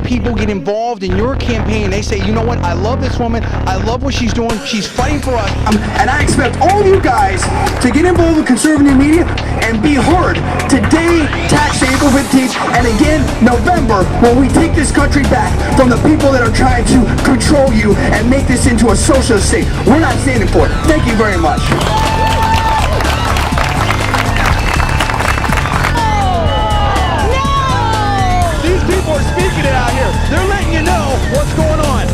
people get involved in your campaign. They say, you know what, I love this woman, I love what she's doing, she's fighting for us. And I expect all of you guys to get involved with conservative media and be heard today, tax day, April 15th, and again, November, when we take this country back from the people that are trying to control you and make this into a socialist state. We're not standing for it. Thank you very much. These people are speaking it out here. They're letting you know what's going on.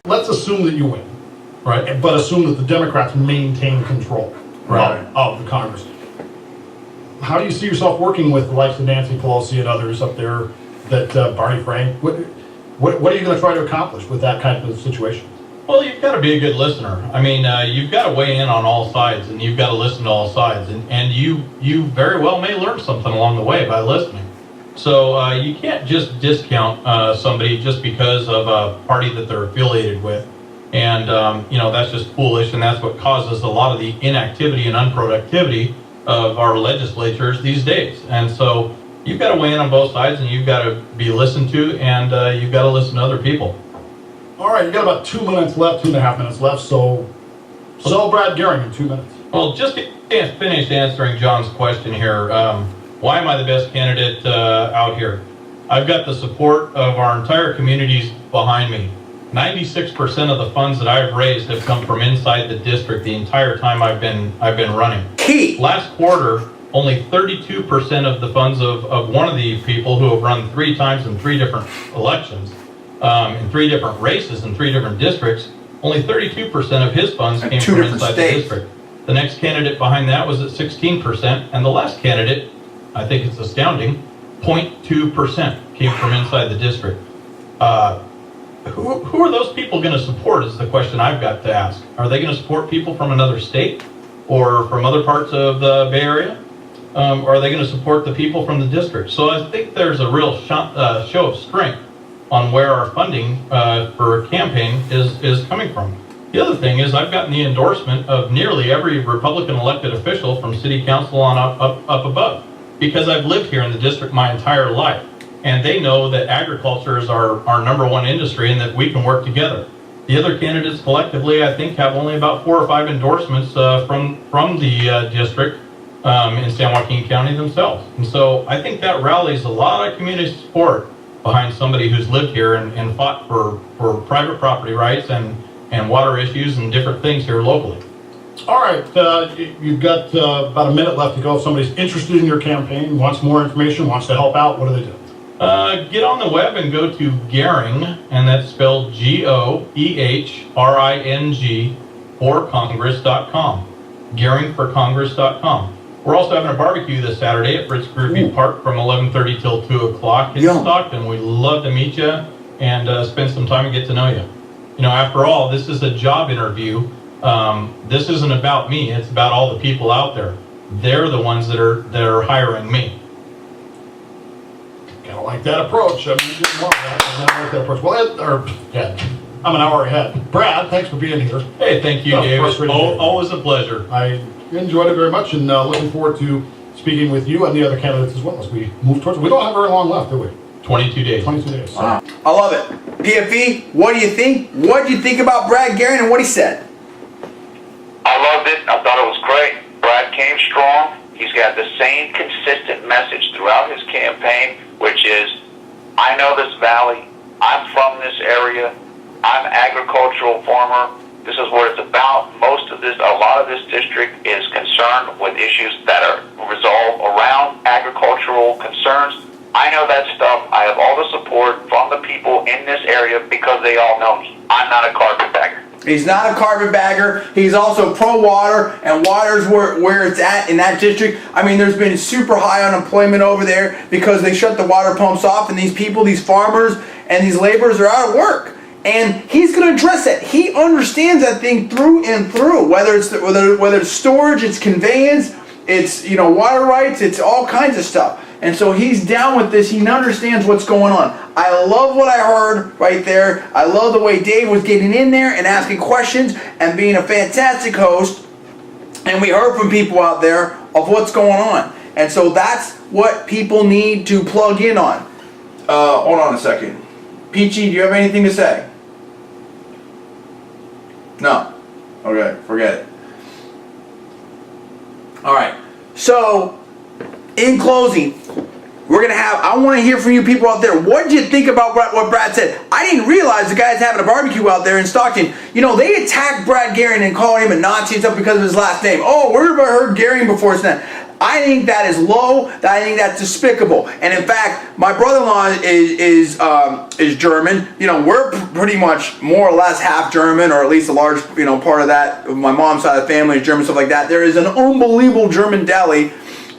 Let's assume that you win, right? But assume that the Democrats maintain control, right, of the Congress. How do you see yourself working with the likes of Nancy Pelosi and others up there, that Barney Frank? What are you going to try to accomplish with that kind of situation? Well, you've got to be a good listener. I mean, you've got to weigh in on all sides, and you've got to listen to all sides. And you very well may learn something along the way by listening. So you can't just discount somebody just because of a party that they're affiliated with. And, that's just foolish, and that's what causes a lot of the inactivity and unproductivity of our legislatures these days. And so you've got to weigh in on both sides, and you've got to be listened to, and you've got to listen to other people. All right, you got about 2 minutes left, 2.5 minutes left, so sell Brad Goehring in 2 minutes. Well, just to finish answering John's question here, why am I the best candidate out here? I've got the support of our entire communities behind me. 96% of the funds that I've raised have come from inside the district the entire time I've been running. Last quarter, only 32% of the funds of one of the people who have run 3 times in 3 different elections, in 3 different races in 3 different districts, only 32% of his funds came from inside the district. The next candidate behind that was at 16%, and the last candidate, I think it's astounding, 0.2% came from inside the district. Who are those people going to support is the question I've got to ask. Are they going to support people from another state or from other parts of the Bay Area? Or are they going to support the people from the district? So I think there's a real show of strength on where our funding for a campaign is coming from. The other thing is I've gotten the endorsement of nearly every Republican elected official from city council on up above, because I've lived here in the district my entire life. And they know that agriculture is our #1 industry and that we can work together. The other candidates collectively, I think, have only about 4 or 5 endorsements from the district in San Joaquin County themselves. And so I think that rallies a lot of community support behind somebody who's lived here and fought for private property rights and water issues and different things here locally. All right, you've got about a minute left to go. If somebody's interested in your campaign, wants more information, wants to help out, what do they do? Get on the web and go to Goehring, and that's spelled Goehring, forcongress.com. Goehringforcongress.com. We're also having a barbecue this Saturday at Fritz Groupie Park from 11:30 till 2 o'clock in Stockton. We'd love to meet you and spend some time and get to know you. You know, after all, this is a job interview. This isn't about me. It's about all the people out there. They're the ones that are hiring me. Kind of like that approach. I mean, you didn't want that. I like that approach. Well, I'm an hour ahead. Brad, thanks for being here. Hey, thank you, David. Always a pleasure. I enjoyed it very much, and looking forward to speaking with you and the other candidates as well as we move towards. We don't have very long left, do we? 22 days. 22 days. Wow. I love it. PFE, what do you think? What do you think about Brad Goehring and what he said? I loved it. I thought it was great. Brad came strong. He's got the same consistent message throughout his campaign, which is, I know this valley. I'm from this area. I'm an agricultural farmer. This is what it's about. A lot of this district is concerned with issues that are resolved around agricultural concerns. I know that stuff. I have all the support from the people in this area because they all know me. I'm not a carpetbagger. He's not a carpetbagger. He's also pro-water, and water's where it's at in that district. I mean, there's been super high unemployment over there because they shut the water pumps off, and these people, these farmers, and these laborers are out of work. And he's going to address that. He understands that thing through and through. Whether it's storage, it's conveyance, it's water rights, it's all kinds of stuff. And so he's down with this. He understands what's going on. I love what I heard right there. I love the way Dave was getting in there and asking questions and being a fantastic host. And we heard from people out there of what's going on. And so that's what people need to plug in on. Hold on a second. Peachy, do you have anything to say? No. Okay, forget it. All right. So, in closing, I want to hear from you people out there. What did you think about what Brad said? I didn't realize the guy's having a barbecue out there in Stockton. You know, they attacked Brad Goehring and called him a Nazi and stuff because of his last name. Oh, where have I heard Goehring before? I think that is low. I think that's despicable. And in fact, my brother-in-law is German. You know, we're pretty much more or less half German, or at least a large, you know, part of that. My mom's side of the family is German, stuff like that. There is an unbelievable German deli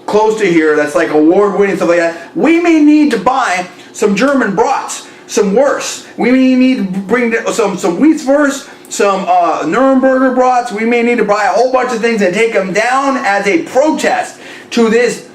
close to here that's like award-winning, stuff like that. We may need to buy some German brats, some worse. We may need to bring some Wheatswurst, some Nuremberger brats. We may need to buy a whole bunch of things and take them down as a protest to this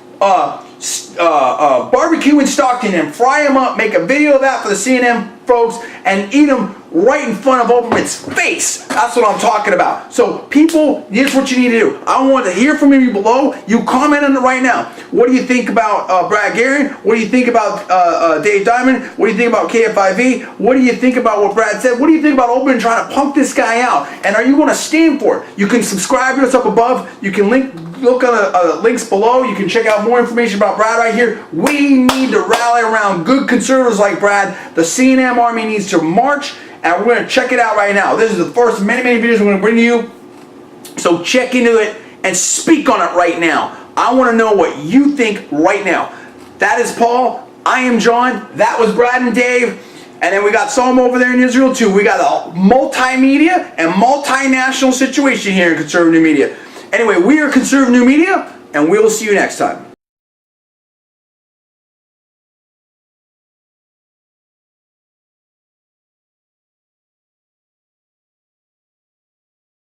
barbecue in Stockton and fry them up, make a video of that for the CNN folks, and eat them right in front of Oberman's face. That's what I'm talking about. So people, here's what you need to do. I want to hear from you below. You comment on it right now. What do you think about Brad Goehring? What do you think about Dave Diamond? What do you think about KFIV? What do you think about what Brad said? What do you think about Oberman trying to punk this guy out? And are you going to stand for it? You can subscribe to us up above. You can look on the links below. You can check out more information about Brad right here. We need to rally around good conservatives like Brad. The CNN army needs to march, and we're going to check it out right now. This is the first of many, many videos we're going to bring to you. So check into it and speak on it right now. I want to know what you think right now. That is Paul. I am John. That was Brad and Dave. And then we got some over there in Israel too. We got a multimedia and multinational situation here in conservative media. Anyway, we are Conservative New Media, and we will see you next time.